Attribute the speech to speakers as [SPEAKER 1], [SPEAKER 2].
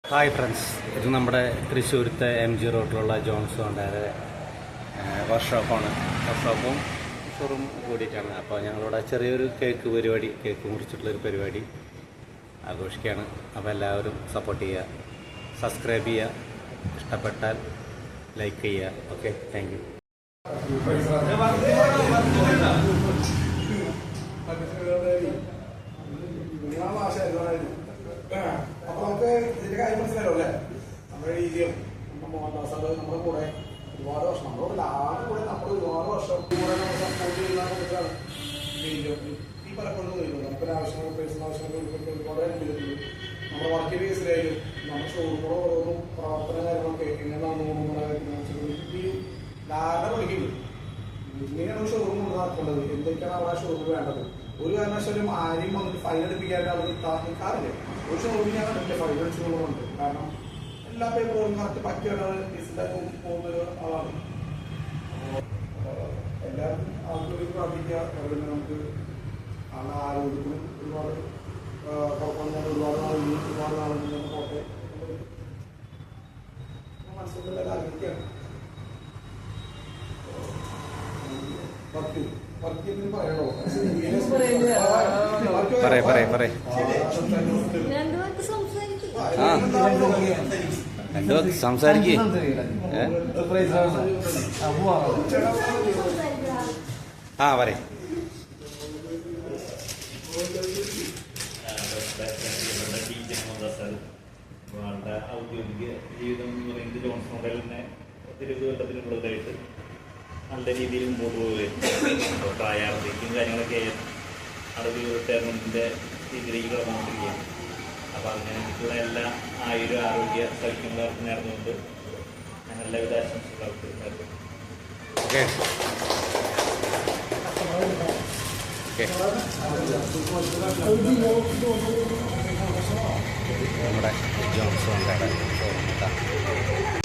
[SPEAKER 1] Hi friends, ഇത് നമ്മുടെ തൃശ്ശൂരത്തെ MG റോഡിലുള്ള ജോൺസ് ഹോണ്ടയുടെ വർക്ക്ഷോപ്പാണ്. വർക്ക്ഷോപ്പും ഷോറൂം കൂടിയിട്ടാണ്. അപ്പോൾ ഞങ്ങളിവിടെ ചെറിയൊരു കേക്ക് മുറിച്ചിട്ടുള്ളൊരു പരിപാടി ആഘോഷിക്കുകയാണ്. അപ്പോൾ എല്ലാവരും സപ്പോർട്ട് ചെയ്യുക, സബ്സ്ക്രൈബ് ചെയ്യുക, ഇഷ്ടപ്പെട്ടാൽ ലൈക്ക് ചെയ്യുക. Okay, thank you.
[SPEAKER 2] അപ്പൊ നമുക്ക് ഇതിന്റെ കാര്യം മനസ്സിലായോ അല്ലേ? നമ്മുടെ രീതിയും നമ്മുടെ മോഹൻദാസ് സാറ് നമ്മുടെ കൂടെ ഒരുപാട് വർഷം നമ്മളോട് ആദ്യം കൂടെ നമ്മൾ ഒരുപാട് വർഷം കൂടെ നമ്മൾ സപ്പോർട്ട് ചെയ്യുന്ന ഈ പലപ്പോഴും കഴിയുന്നു. നമുക്കൊരു ആവശ്യങ്ങൾ പേഴ്സണൽ ആവശ്യങ്ങൾ ഒരുപാട് അനുഭവിക്കുന്നു. നമ്മുടെ വർക്ക് ബേസിലായാലും നമ്മുടെ ഷോറൂമുകളോ ഓരോന്നും പ്രവർത്തന കാര്യങ്ങളൊക്കെ എങ്ങനെ നടന്നു ഈ ധാരണ പഠിക്കുന്നു. ഇങ്ങനെയാണ് ഷോറൂം കൊണ്ട് നടക്കേണ്ടത്, എന്തൊക്കെയാണ് അവിടെ ഷോറൂം വേണ്ടത്. ഒരു കാരണവശാലും ആരെയും വന്നിട്ട് ഫൈൻ എടുപ്പിക്കാതെ അവർ നിൽക്കാറില്ല. ഒരു ഷോറൂമിനാണ് എൻ്റെ ഫൈൻ അടിച്ചുകൊണ്ടുണ്ട്. കാരണം എല്ലാ പേപ്പറുകളും കറക്റ്റ് പറ്റിയാണ് പോകുന്നൊരു ആളാണ്. എല്ലാവർക്കും ആൾക്കൊരു പ്രാർത്ഥിക്കുക. അതുപോലെ നമുക്ക് ആളുടെ ആരോഗ്യത്തിനും ഒരുപാട് കുഴപ്പമില്ല. ഒരുപാട് നാളുകൾ പോട്ടെ മനസ്സിലുള്ള ആഗ്രഹിക്കുകയാണ്. പറയണോ?
[SPEAKER 1] സംസാരിക്കേ. പറയേ.
[SPEAKER 3] ആളുടെ ഔദ്യോഗിക ജീവിതം എന്ന് പറയുന്നത് ജോൺസ് ഹോണ്ടലിനെ തിരുവനന്തപുരത്തിലുള്ളതായിട്ട് നല്ല രീതിയിൽ മുമ്പോട്ട് പോവുകയായിരുന്നു. പ്രായാർത്ഥിക്കും കാര്യങ്ങളൊക്കെ അറബി റിട്ടയർമെൻറ്റിൻ്റെ രീതിയിലേക്ക് കടന്നുകൊണ്ടിരിക്കുകയാണ്. അപ്പോൾ അങ്ങനെയുള്ള എല്ലാ ആരോഗ്യ സൗഖ്യങ്ങളവർക്ക് നേർന്നുകൊണ്ട് ഞാൻ എല്ലാവിധ ആശംസകൾക്ക് നേർന്നു.
[SPEAKER 1] നമ്മുടെ ജോൺസ് ഹോണ്ടയുടെ ഷോറൂം.